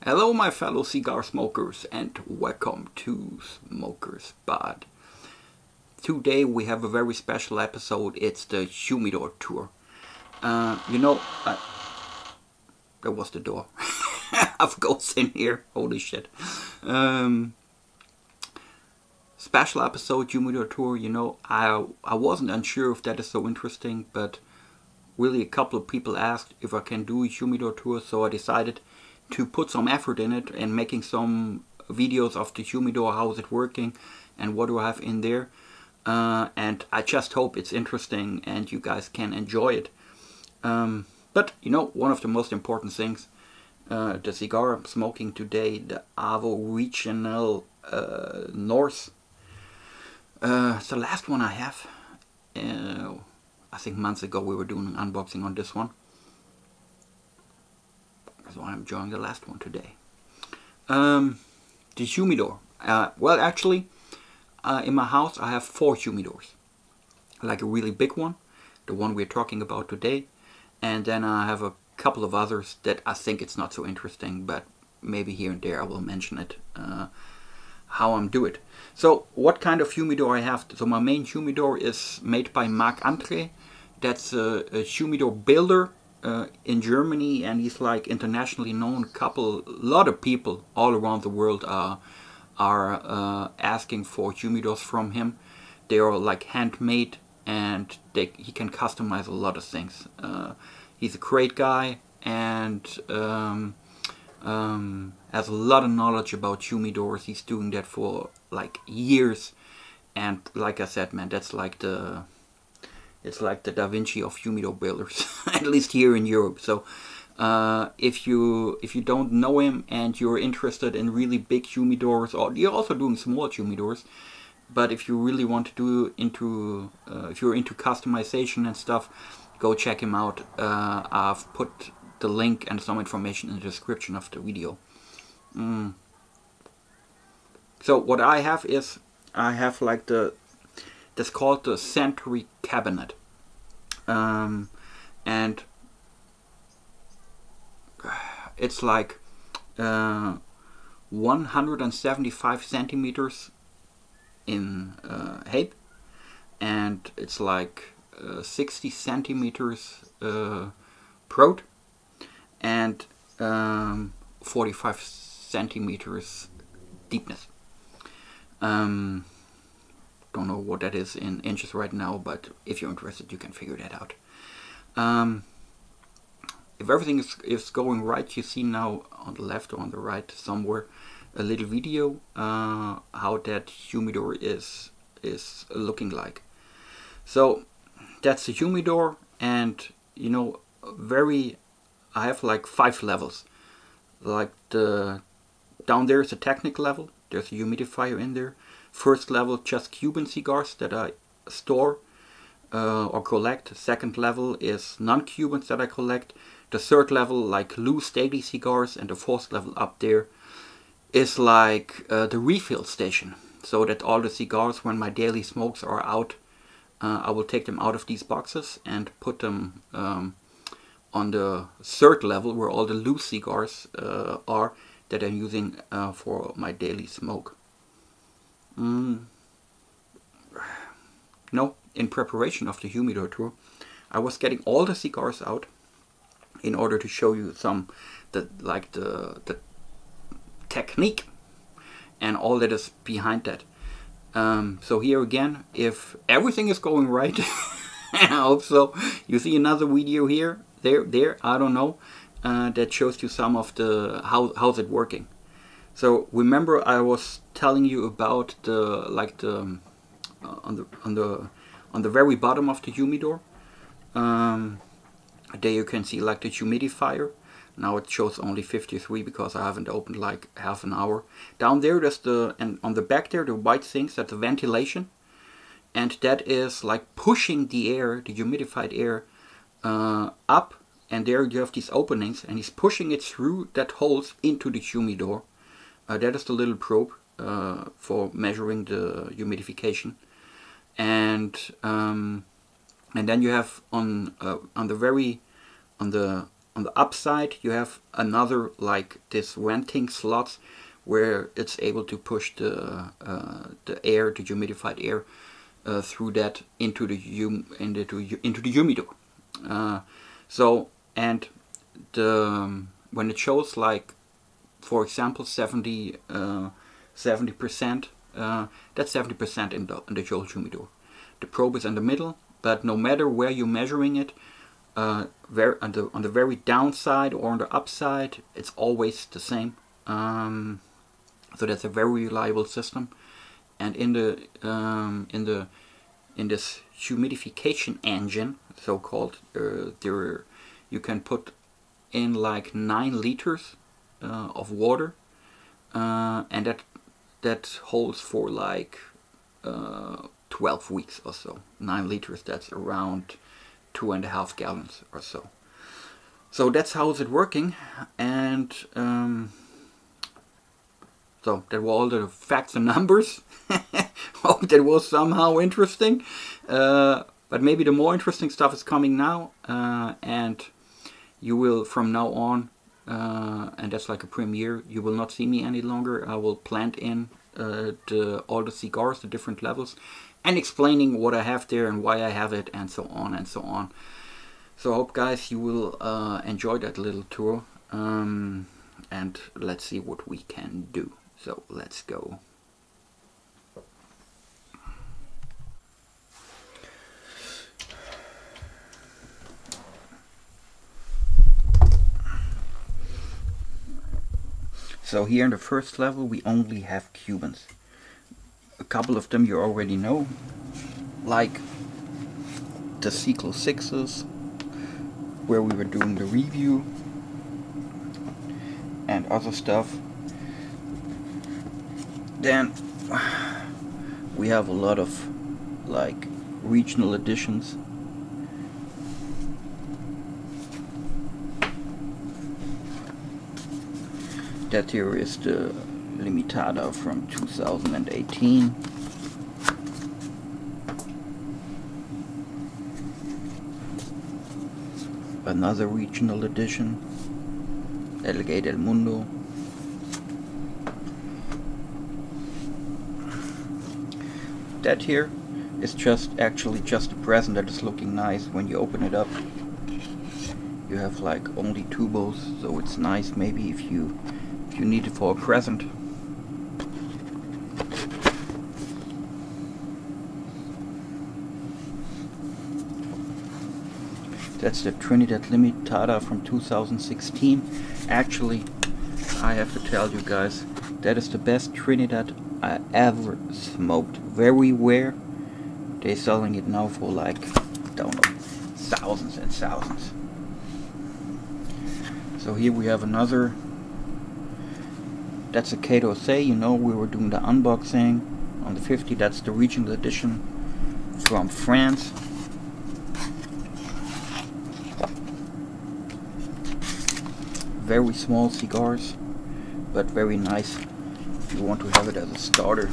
Hello my fellow cigar smokers and welcome to Smokers Pod. Today we have a very special episode. It's the Humidor tour. That was the door. I've ghosts in here, holy shit. Special episode, Humidor tour. I wasn't unsure if that is so interesting, but really a couple of people asked if I can do a Humidor tour, so I decided to put some effort in it and making some videos of the Humidor, how is it working and what do I have in there. And I just hope it's interesting and you guys can enjoy it. But one of the most important things, the cigar I'm smoking today, the Avo Regional North. It's the last one I have. I think months ago we were doing an unboxing on this one. So I'm enjoying the last one today. The Humidor. Well, actually, in my house I have 4 Humidors. Like a really big one, the one we're talking about today. And then I have a couple of others that I think it's not so interesting, but maybe here and there I will mention it, how I'm doing it. So, what kind of Humidor I have? So my main Humidor is made by Marc Andre. That's a Humidor builder in Germany, and he's like internationally known. A lot of people all around the world are asking for humidors from him. They are like handmade, and he can customize a lot of things. He's a great guy and has a lot of knowledge about humidors. He's doing that for like years, and like I said, man, that's like it's like the Da Vinci of humidor builders, at least here in Europe. So if you don't know him and you're interested in really big humidors, or you're also doing small humidors, but if you really want to do if you're into customization and stuff, go check him out. I've put the link and some information in the description of the video. So what I have is, I have like that's called the Century Cabinet, and it's like 175 centimeters in height, and it's like 60 centimeters broad, and 45 centimeters deepness. Don't know what that is in inches right now, but if you're interested, you can figure that out. If everything is going right, you see now on the left or on the right somewhere a little video how that humidor is looking like. So that's the humidor, and I have like 5 levels. Like down there is a technical level. There's a humidifier in there. First level, just Cuban cigars that I store or collect. Second level is non-cubans that I collect. The third level, like loose daily cigars, and the fourth level up there is like the refill station. So that all the cigars, when my daily smokes are out, I will take them out of these boxes and put them on the third level, where all the loose cigars are that I'm using for my daily smoke. In preparation of the Humidor tour, I was getting all the cigars out in order to show you the technique and all that is behind that. So here again, if everything is going right, I hope so. You see another video here, there, I don't know, that shows you some of the how's it working. So remember, I was telling you about on the very bottom of the humidor. There you can see like the humidifier. Now it shows only 53 because I haven't opened like half an hour. Down there, there's and on the back there, the white things, that's the ventilation, and that is like pushing the air, the humidified air, up. And there you have these openings, and he's pushing it through that holes into the humidor. That is the little probe for measuring the humidification, and then you have on the on the upside you have another like this venting slots where it's able to push the air, the humidified air, through that into the humidor. So, and the when it shows like, for example, 70%, that's 70% in the whole humidor. The probe is in the middle, but no matter where you're measuring it, on the very downside or on the upside, it's always the same. So that's a very reliable system. And in this humidification engine, so-called, there you can put in like 9 liters of water, and that holds for like 12 weeks or so. 9 liters, that's around 2.5 gallons or so. So that's how it's working, and so that were all the facts and numbers. Hope that was somehow interesting, but maybe the more interesting stuff is coming now, and you will from now on, and that's like a premiere, you will not see me any longer. I will plant in all the cigars, the different levels, and explaining what I have there and why I have it, and so on and so on. So I hope, guys, you will enjoy that little tour, and let's see what we can do. So let's go. So here in the first level we only have Cubans. A couple of them you already know, like the Ciclo 6s, where we were doing the review, and other stuff. Then we have a lot of like regional editions. That here is the Limitada from 2018. Another regional edition, El Gay del Mundo. That here is actually just a present that is looking nice. When you open it up, you have like only tubos, so it's nice maybe if you need it for a present. That's the Trinidad Limitada from 2016. Actually, I have to tell you guys, that is the best Trinidad I ever smoked. Very rare. They're selling it now for like, don't know, thousands and thousands. So here we have another. That's a Cato Say, you know, we were doing the unboxing on the 50. That's the regional edition from France. Very small cigars, but very nice if you want to have it as a starter.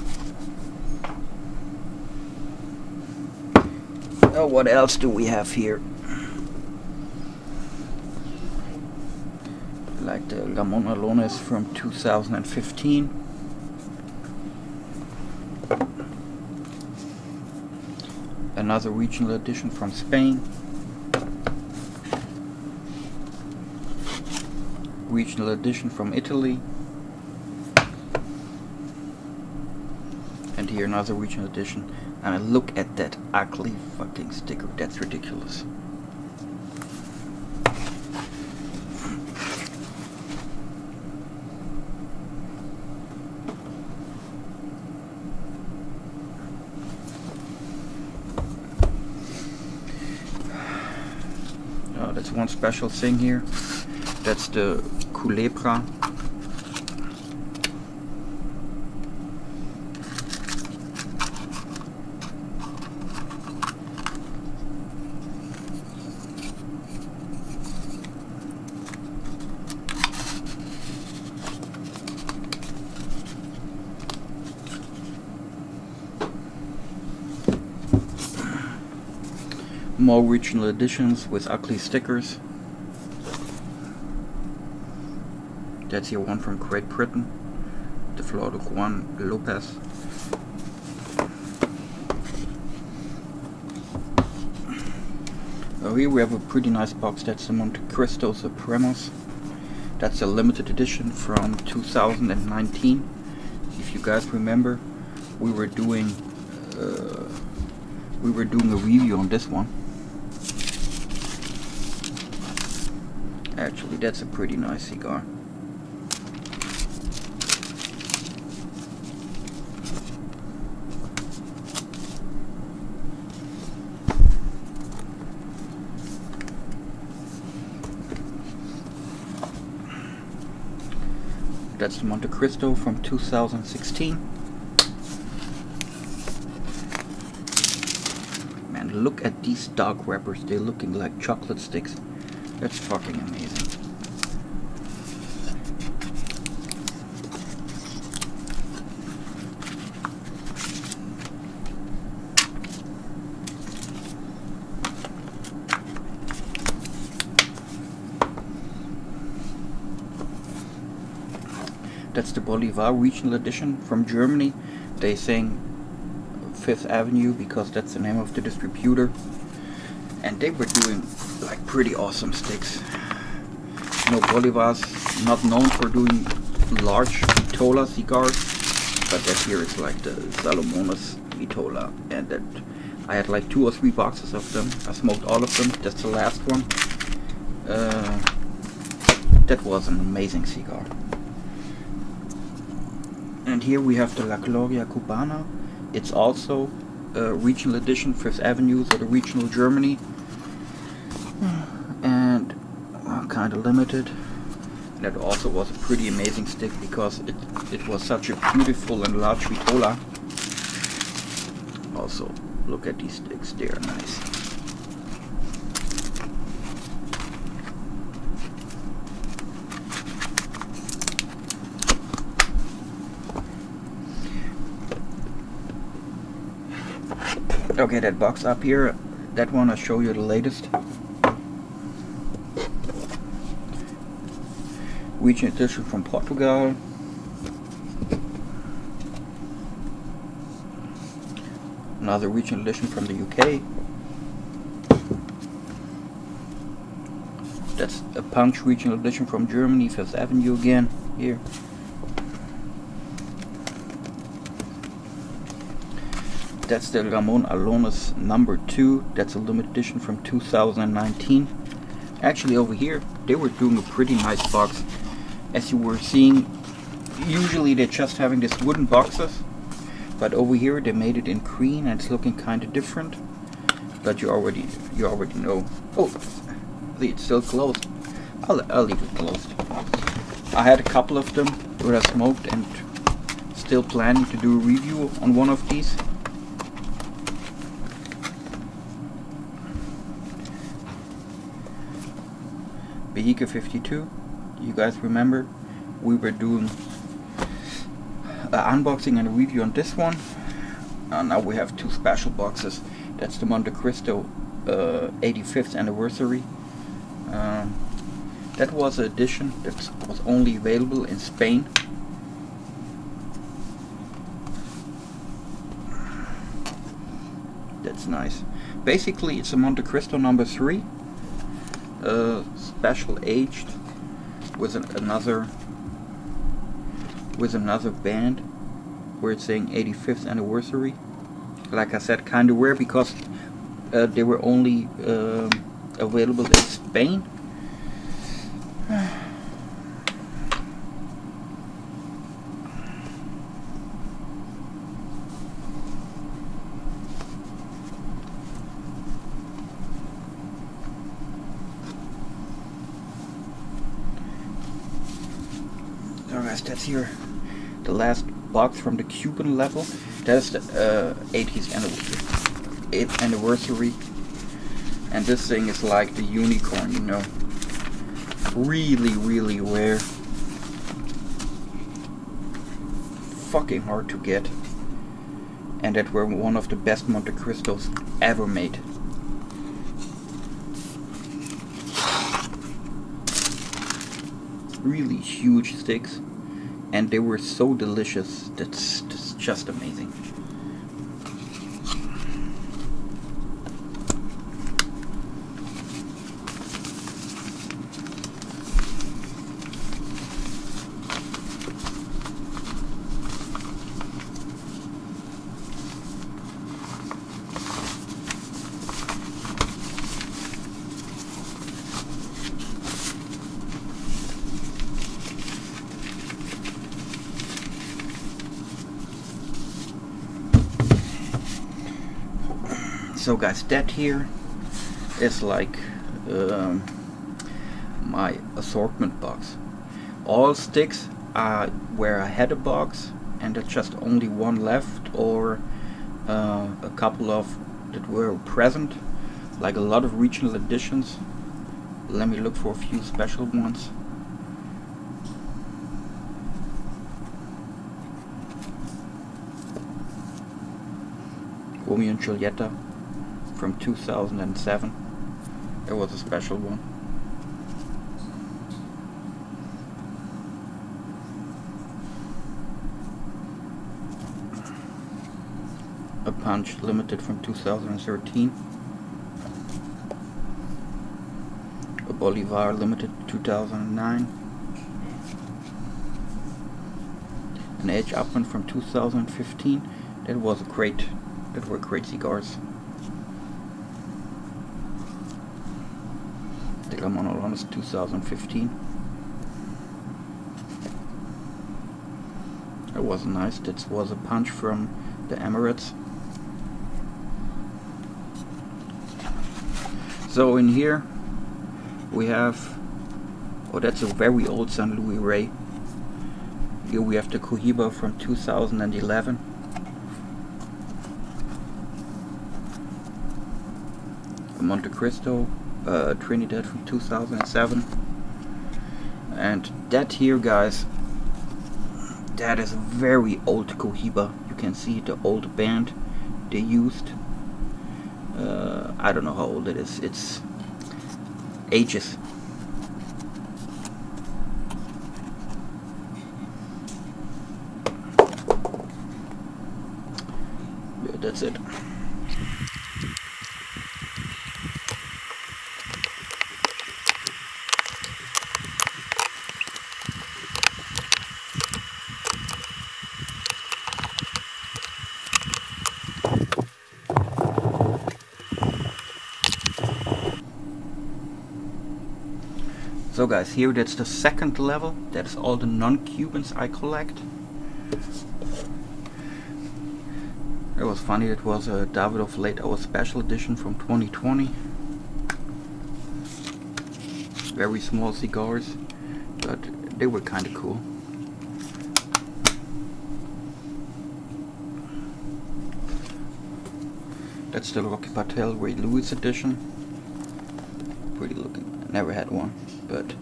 Oh, what else do we have here? Like the Ramon Alones from 2015. Another regional edition from Spain. Regional edition from Italy. And here another regional edition. And look at that ugly fucking sticker. That's ridiculous. Oh, that's one special thing here. That's the Culebra. More regional editions with ugly stickers. That's here one from Great Britain, the Florida Juan Lopez. Oh, here we have a pretty nice box. That's the Monte Cristo Supremos. That's a limited edition from 2019. If you guys remember, we were doing a review on this one. Actually, that's a pretty nice cigar. That's the Monte Cristo from 2016. Man, look at these dog wrappers. They're looking like chocolate sticks. That's fucking amazing. That's the Bolivar Regional Edition from Germany. They saying Fifth Avenue because that's the name of the distributor. And they were doing like pretty awesome sticks. You know, Bolivar's not known for doing large Vitola cigars, but that here is like the Salomonas Vitola, and that I had like 2 or 3 boxes of them. I smoked all of them. That's the last one. That was an amazing cigar. And here we have the La Claudia Cubana. It's also a regional edition, 5th Avenue, so the regional Germany. And kind of limited. That also was a pretty amazing stick because it was such a beautiful and large Vitola. Also, look at these sticks, they are nice. Okay, that box up here, that one I'll show you the latest. Regional edition from Portugal. Another regional edition from the UK. That's a Punch regional edition from Germany, 5th Avenue again, here. That's the Ramon Alones number 2. That's a limited edition from 2019. Actually, over here, they were doing a pretty nice box. As you were seeing, usually they're just having these wooden boxes, but over here they made it in green and it's looking kind of different. But you already know. Oh, see, it's still closed. I'll leave it closed. I had a couple of them that I smoked and still planning to do a review on one of these. Behike 52, you guys remember? We were doing an unboxing and a review on this one. Now we have 2 special boxes. That's the Monte Cristo 85th anniversary. That was an edition that was only available in Spain. That's nice. Basically, it's a Monte Cristo number 3. Special aged with another band where it's saying 85th anniversary. Like I said, kind of rare because they were only available in Spain. Alright, that's here the last box from the Cuban level. That's the 8th anniversary. And this thing is like the unicorn, you know. Really rare. Fucking hard to get. And that were one of the best Monte Cristos ever made. really huge sticks, and they were so delicious. That's just amazing. So guys, that here is like my assortment box. All sticks are where I had a box and there's just only one left, or a couple of that were present, like a lot of regional editions. Let me look for a few special ones. Romeo and Julieta from 2007. It was a special one. A Punch limited from 2013. A Bolivar limited 2009. An Edge Upman from 2015. That were great cigars. The Monolones 2015. It was nice. That was a Punch from the Emirates. So in here we have, oh, that's a very old San Luis Rey. Here we have the Cohiba from 2011. A Monte Cristo Trinidad from 2007. And that here, guys, that is a very old Cohiba. You can see the old band they used. I don't know how old it is. It's ages. Yeah, that's it. So guys, here that's the second level. That's all the non-Cubans I collect. It was funny, it was a Davidoff Late Hour Special Edition from 2020. Very small cigars, but they were kind of cool. That's the Rocky Patel Ray Lewis edition. Pretty looking. I never had one, but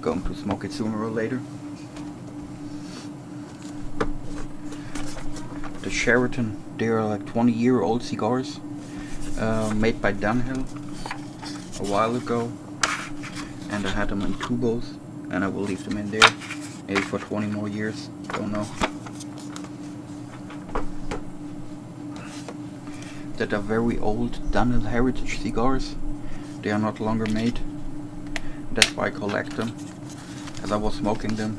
going to smoke it sooner or later. The Sheraton, they are like 20-year-old cigars, made by Dunhill a while ago, and I had them in tubos, and I will leave them in there maybe for 20 more years, don't know. That are very old Dunhill Heritage cigars. They are not longer made. That's why I collect them, as I was smoking them.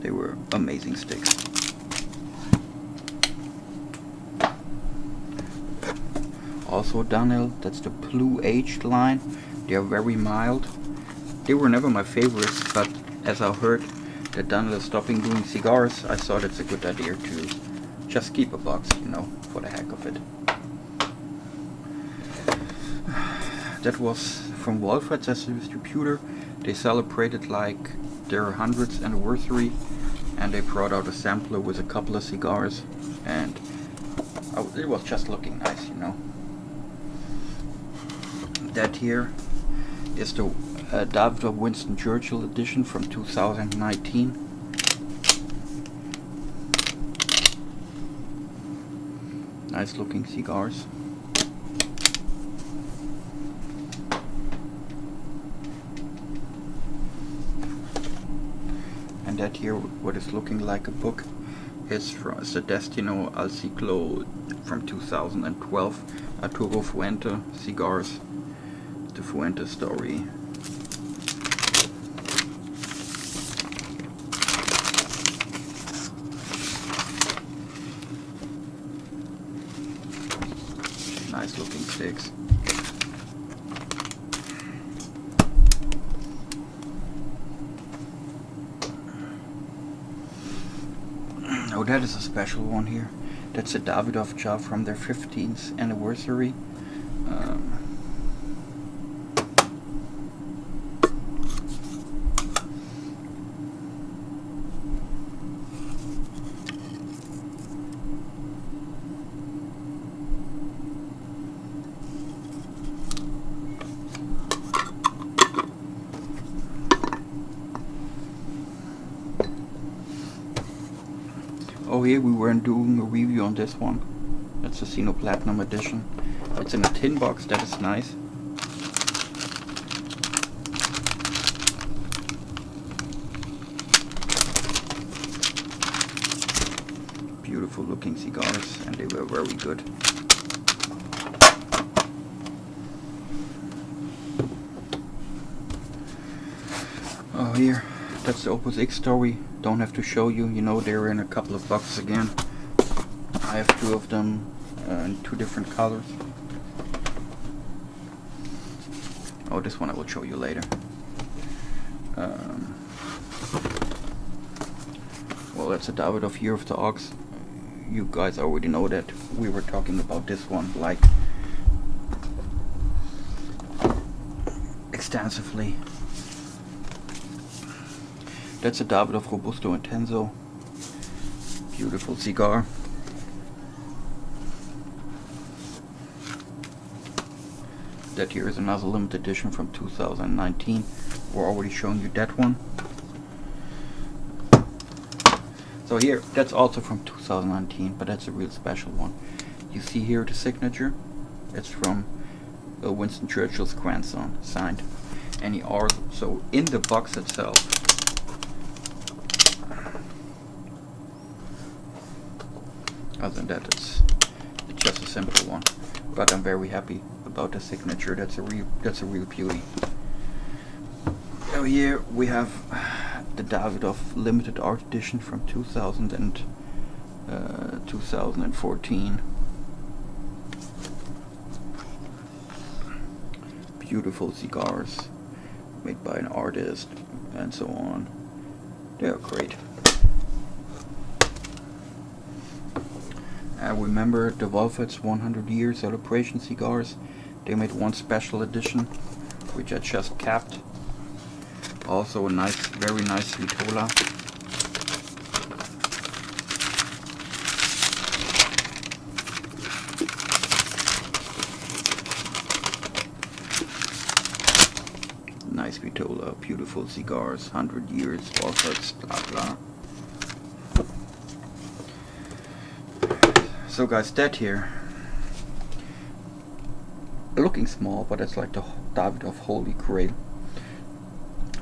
They were amazing sticks. Also Dunhill, that's the Blue Aged line. They are very mild. They were never my favorites, but as I heard that Dunhill is stopping doing cigars, I thought it's a good idea to just keep a box, you know, for the heck of it. That was from Wolfrat's as a distributor. They celebrated like their 100th anniversary, and they brought out a sampler with a couple of cigars, and it was just looking nice, you know. That here is the Davidoff Winston Churchill edition from 2019. Nice looking cigars. that here, what is looking like a book, is from the Destino al Ciclo from 2012, Arturo Fuente, Cigars, the Fuente story. Nice looking sticks. Oh, that is a special one here. That's a Davidoff job from their 15th anniversary. Oh, here we were doing a review on this one. That's the Sino Platinum Edition. It's in a tin box, that is nice. Beautiful looking cigars, and they were very good. Oh, here, that's the Opus X story. Don't have to show you, you know they're in a couple of boxes again. I have two of them in two different colors. Oh, this one I will show you later. Well, that's a Davidoff Year of the Ox. You guys already know that. We were talking about this one like extensively. That's a Davidoff Robusto Intenso. Beautiful cigar. That here is another limited edition from 2019. We're already showing you that one. So here, that's also from 2019, but that's a real special one. You see here the signature. It's from Winston Churchill's grandson, signed. And he also, in the box itself, other than that, it's just a simple one, but I'm very happy about the signature. That's a real beauty. Oh, here we have the Davidoff Limited Art Edition from 2014. Beautiful cigars made by an artist and so on. They are great. I remember the Wolfet's 100 year celebration cigars. They made one special edition, which I just capped. Also a nice, very nice Vitola. Nice Vitola, beautiful cigars, 100 years, Wolfet's, blah blah. So guys, that here, looking small, but it's like the Davidoff Holy Grail.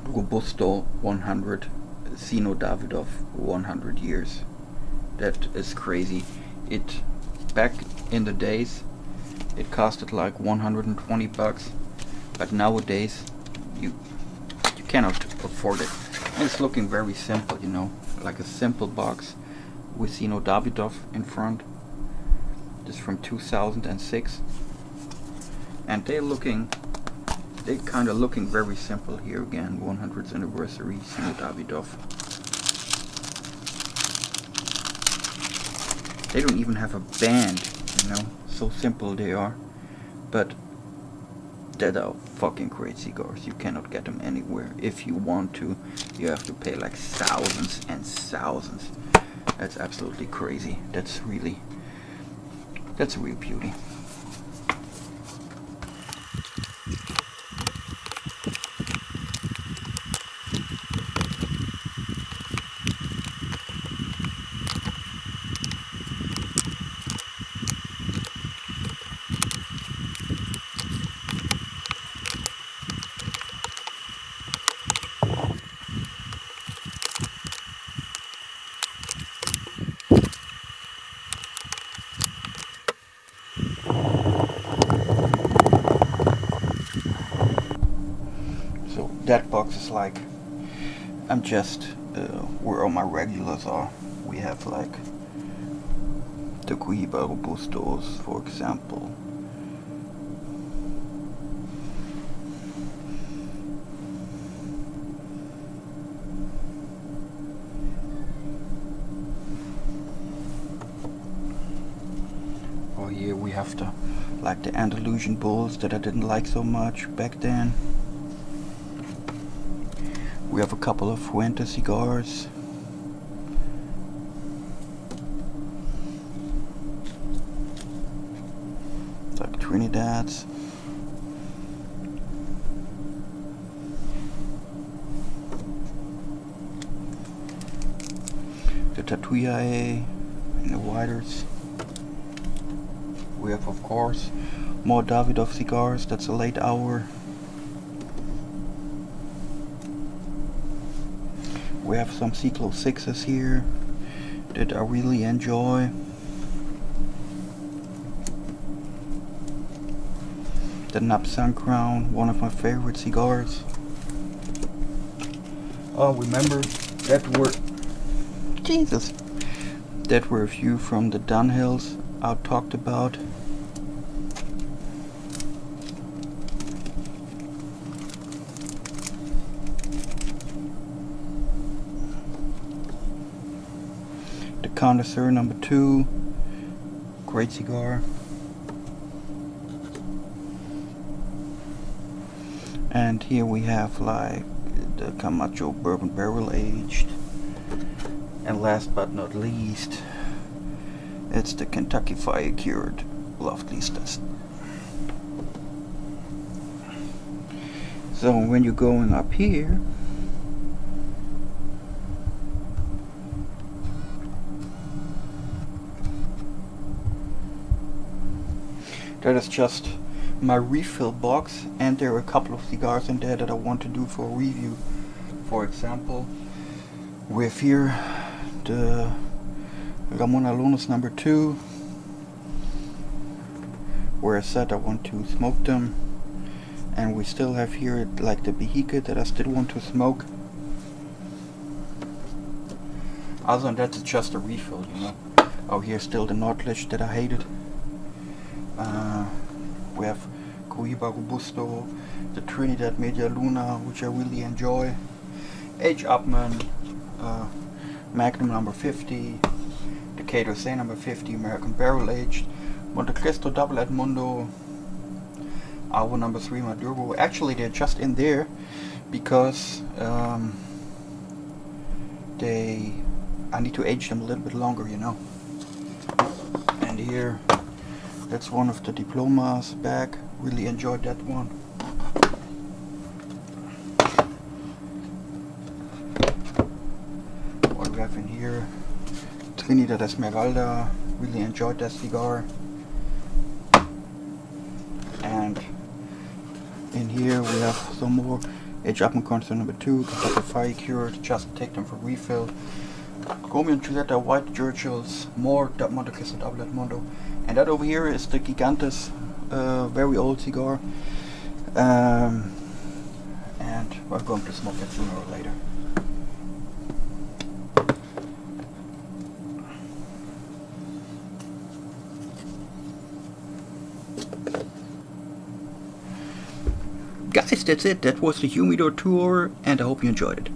Robusto 100, Sino Davidoff 100 years. That is crazy. It, back in the days, it costed like 120 bucks, but nowadays you cannot afford it. And it's looking very simple, you know, like a simple box with Sino Davidoff in front. This is from 2006, and they're kind of looking very simple here again. 100th anniversary Sino Davidoff. They don't even have a band, you know, so simple they are, but they are fucking great cigars. You cannot get them anywhere. If you want to, you have to pay like thousands and thousands. That's absolutely crazy. That's a real beauty. that box is like, I'm just where all my regulars are. We have like the Cigar Robustos, for example. Or here we have the like the Andalusian Bulls that I didn't like so much back then. We have a couple of Fuente cigars. Like Trinidad's. The Tatuaje and the Whiters. We have, of course, more Davidoff cigars. That's a late hour. We have some Ciclo 6s here that I really enjoy. The Nap Sun Crown, one of my favorite cigars. Oh, remember that were Jesus. That were a few from the Dunhills I talked about. The Connoisseur number 2, great cigar. And here we have like the Camacho Bourbon Barrel Aged. And last but not least, it's the Kentucky Fire Cured Loftlistest. So when you're going up here, that is just my refill box, and there are a couple of cigars in there that I want to do for a review. For example, we have here the Ramon Alones number 2, where I said I want to smoke them, and we still have here like the Vejica that I still want to smoke. Other than that, it's just a refill, you know. Oh, here's still the Nordlicht that I hated. We have Cigar Robusto, the Trinidad Media Luna, which I really enjoy, H. Upmann, Magnum number 50, the Cato Say number 50, American Barrel Aged, Monte Cristo Double Edmundo, our number 3 Maduro. Actually, they're just in there because I need to age them a little bit longer, you know. And here, that's one of the Diplomas back. Really enjoyed that one. What we have in here, Trinidad Esmeralda. Really enjoyed that cigar. And in here we have some more H. Upmann Connoisseur number 2, Kentucky Fire Cured. Just take them for refill. Romeo and Julieta White Churchills, more Monte Cristo Double Edmundo. And that over here is the Gigantes, very old cigar. And we're going to smoke that sooner or later. Guys, that's it. That was the Humidor tour, and I hope you enjoyed it.